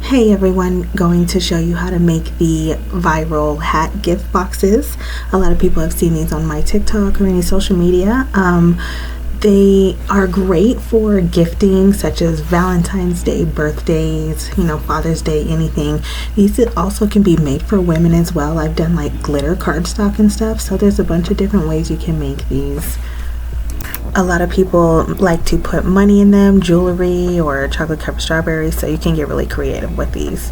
Hey everyone, going to show you how to make the viral hat gift boxes. A lot of people have seen these on my TikTok or any social media. They are great for gifting, such as Valentine's Day, birthdays, Father's Day, anything. These also can be made for women as well. I've done like glitter cardstock and stuff, so there's a bunch of different ways you can make these. A lot of people like to put money in them, jewelry, or chocolate covered strawberries, so you can get really creative with these.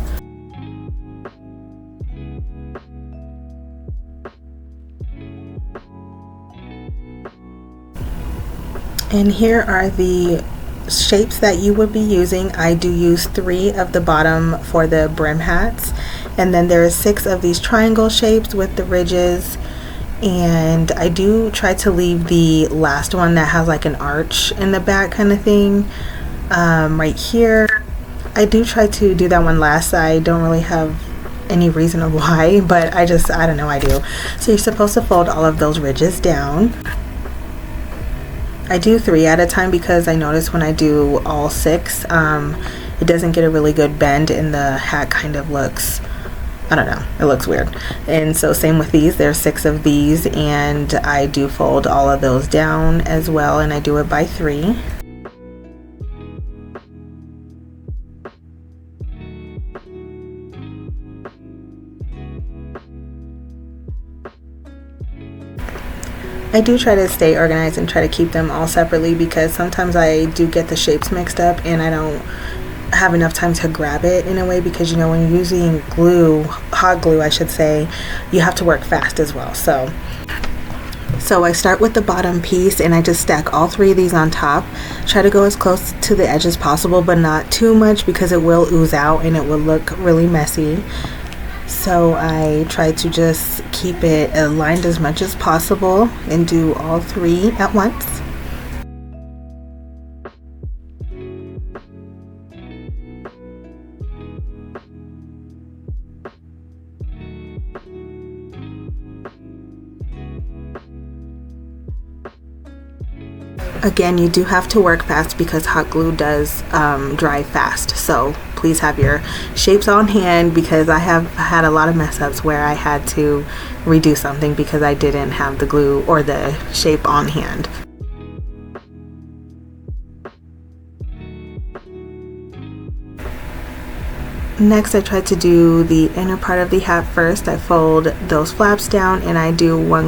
And here are the shapes that you would be using. I do use 3 of the bottom for the brim hats, and then there are 6 of these triangle shapes with the ridges. And I do try to leave the last one that has like an arch in the back kind of thing right here. I do try to do that one last. I don't really have any reason of why, but I don't know, I do. So you're supposed to fold all of those ridges down. I do 3 at a time because I notice when I do all 6, it doesn't get a really good bend and the hat kind of looks, I don't know, it looks weird. And so same with these, there's 6 of these, and I do fold all of those down as well, and I do it by 3. I do try to stay organized and try to keep them all separately because sometimes I do get the shapes mixed up and I don't have enough time to grab it in a way, because when you're using glue, hot glue I should say, you have to work fast as well. So I start with the bottom piece and I just stack all 3 of these on top. Try to go as close to the edge as possible, but not too much because it will ooze out and it will look really messy. So I try to just keep it aligned as much as possible and do all 3 at once. Again, you do have to work fast because hot glue does dry fast, so please have your shapes on hand, because I have had a lot of mess ups where I had to redo something because I didn't have the glue or the shape on hand. Next, I try to do the inner part of the hat first. I fold those flaps down and I do 1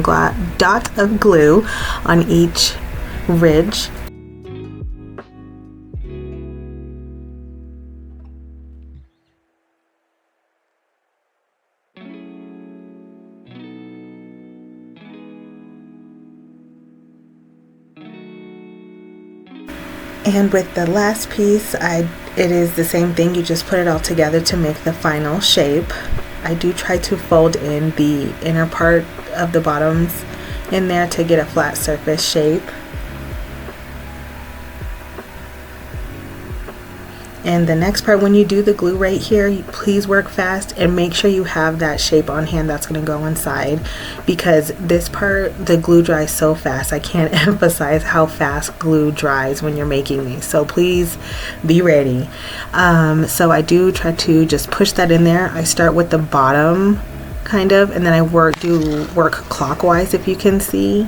dot of glue on each ridge. And with the last piece, it is the same thing. You just put it all together to make the final shape. I do try to fold in the inner part of the bottoms in there to get a flat surface shape. And the next part, when you do the glue right here, please work fast and make sure you have that shape on hand that's going to go inside, because this part, the glue dries so fast. I can't emphasize how fast glue dries when you're making these, so please be ready. So I do try to just push that in there. I start with the bottom kind of, and then I work clockwise, if you can see,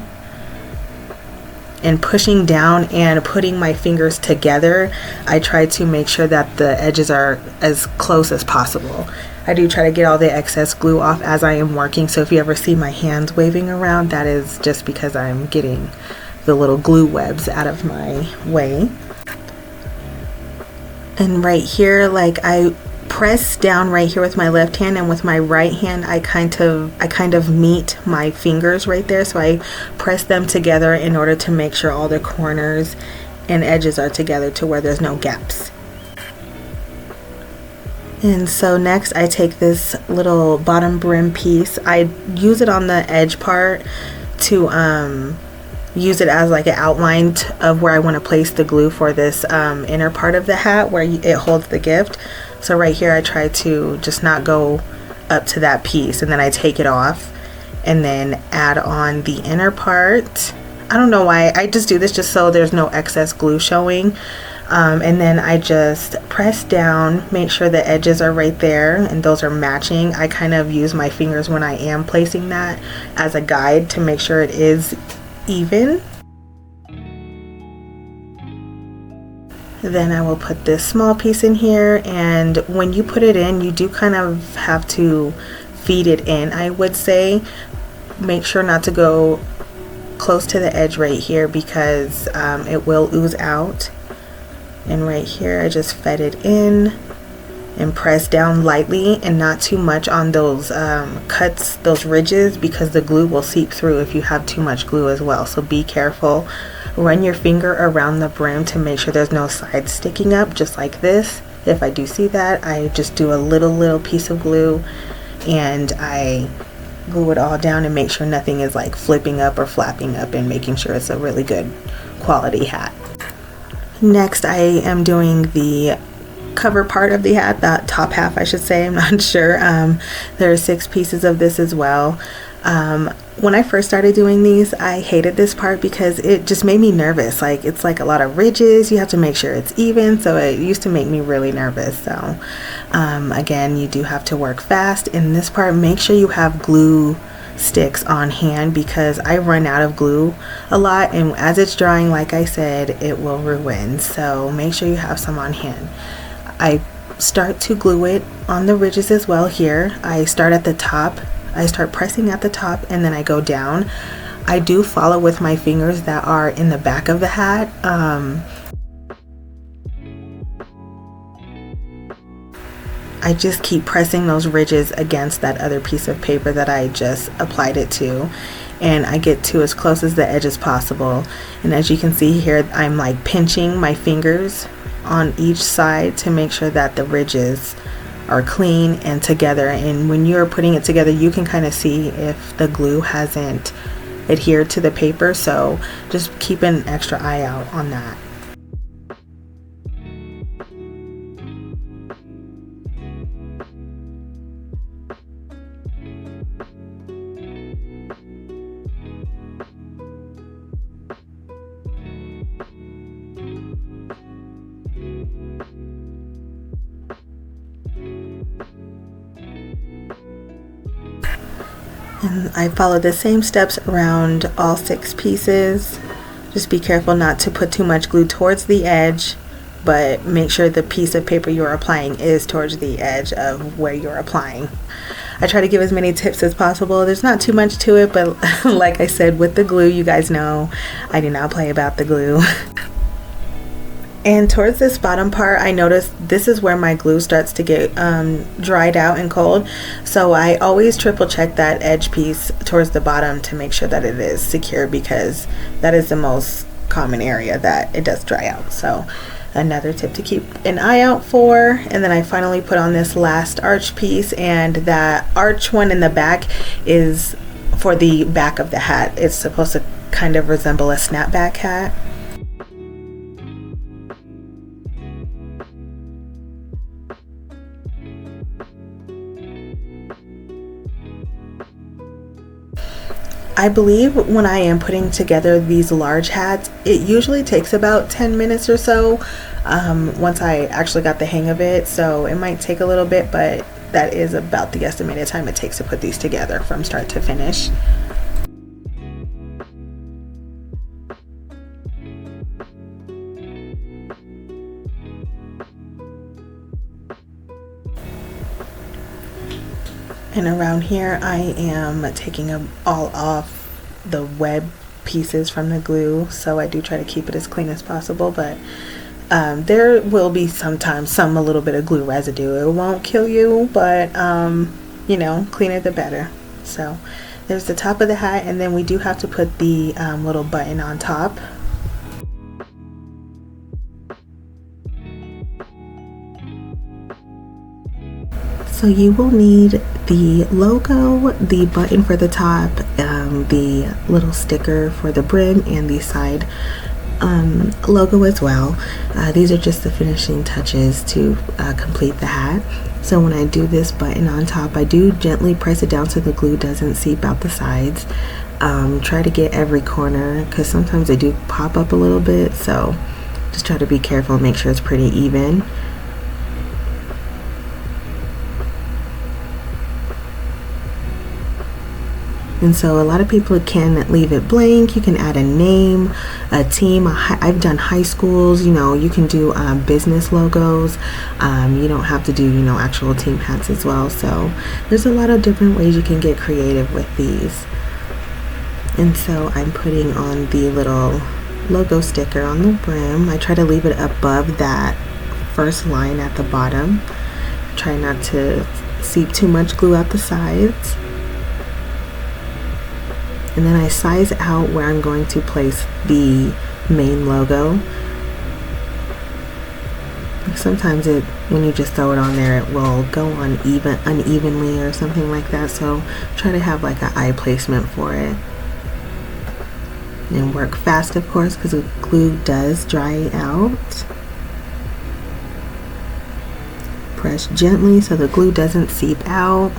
and pushing down and putting my fingers together. I try to make sure that the edges are as close as possible. I do try to get all the excess glue off as I am working, so if you ever see my hands waving around, that is just because I'm getting the little glue webs out of my way. And right here, like, I press down right here with my left hand, and with my right hand I kind of meet my fingers right there, so I press them together in order to make sure all the corners and edges are together to where there's no gaps. And so next I take this little bottom brim piece. I use it on the edge part to use it as like an outline of where I want to place the glue for this inner part of the hat where it holds the gift. So right here I try to just not go up to that piece, and then I take it off and then add on the inner part. I don't know why, I just do this just so there's no excess glue showing. And then I just press down, make sure the edges are right there and those are matching. I kind of use my fingers when I am placing that as a guide to make sure it is even. Then I will put this small piece in here, and when you put it in, you do kind of have to feed it in, I would say. Make sure not to go close to the edge right here because it will ooze out. And right here I just fed it in and press down lightly and not too much on those cuts, those ridges, because the glue will seep through if you have too much glue as well. So be careful. Run your finger around the brim to make sure there's no sides sticking up, just like this. If I do see that, I just do a little piece of glue and I glue it all down and make sure nothing is like flipping up or flapping up, and making sure it's a really good quality hat. Next, I am doing the cover part of the hat, the top half I should say, I'm not sure. There are 6 pieces of this as well. When I first started doing these, I hated this part because it just made me nervous. Like, it's like a lot of ridges, you have to make sure it's even, so it used to make me really nervous. So again, you do have to work fast. In this part, make sure you have glue sticks on hand because I run out of glue a lot, and as it's drying, like I said, it will ruin. So make sure you have some on hand. I start to glue it on the ridges as well here. I start at the top. I start pressing at the top and then I go down. I do follow with my fingers that are in the back of the hat. I just keep pressing those ridges against that other piece of paper that I just applied it to, and I get to as close as the edge as possible. And as you can see here, I'm like pinching my fingers on each side to make sure that the ridges are clean and together. And when you're putting it together, you can kind of see if the glue hasn't adhered to the paper, so just keep an extra eye out on that. And I follow the same steps around all 6 pieces. Just be careful not to put too much glue towards the edge, but make sure the piece of paper you're applying is towards the edge of where you're applying. I try to give as many tips as possible. There's not too much to it, but like I said, with the glue, you guys know I do not play about the glue. And towards this bottom part, I noticed this is where my glue starts to get dried out and cold. So I always triple check that edge piece towards the bottom to make sure that it is secure, because that is the most common area that it does dry out. So another tip to keep an eye out for. And then I finally put on this last arch piece, and that arch one in the back is for the back of the hat. It's supposed to kind of resemble a snapback hat. I believe when I am putting together these large hats, it usually takes about 10 minutes or so once I actually got the hang of it. So it might take a little bit, but that is about the estimated time it takes to put these together from start to finish. And around here I am taking all off the web pieces from the glue, so I do try to keep it as clean as possible, but there will be sometimes a little bit of glue residue. It won't kill you, but you know, cleaner the better. So there's the top of the hat, and then we do have to put the little button on top. So you will need the logo, the button for the top, the little sticker for the brim, and the side logo as well. These are just the finishing touches to complete the hat. So when I do this button on top, I do gently press it down so the glue doesn't seep out the sides. Try to get every corner, because sometimes they do pop up a little bit, so Just try to be careful and make sure it's pretty even. And so a lot of people can leave it blank. You can add a name, a team. I've done high schools, you know, you can do business logos. You don't have to do, you know, actual team hats as well. So there's a lot of different ways you can get creative with these. And so I'm putting on the little logo sticker on the brim. I try to leave it above that first line at the bottom. Try not to seep too much glue out the sides. And then I size out where I'm going to place the main logo. Sometimes when you just throw it on there, it will go on unevenly or something like that. So try to have like an eye placement for it. And work fast, of course, because the glue does dry out. Press gently so the glue doesn't seep out.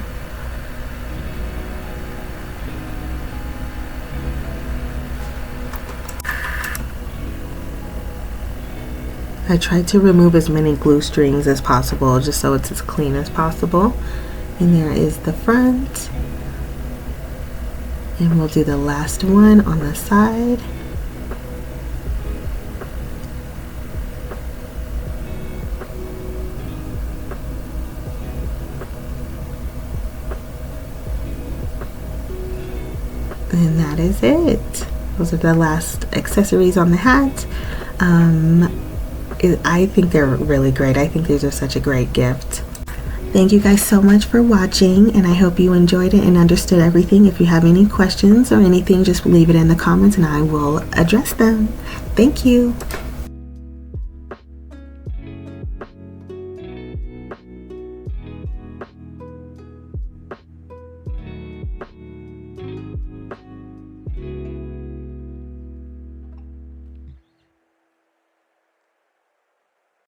I tried to remove as many glue strings as possible just so it's as clean as possible. And there is the front. And we'll do the last one on the side. And that is it. Those are the last accessories on the hat. I think they're really great. I think these are such a great gift. Thank you guys so much for watching, and I hope you enjoyed it and understood everything. If you have any questions or anything, just leave it in the comments and I will address them. Thank you.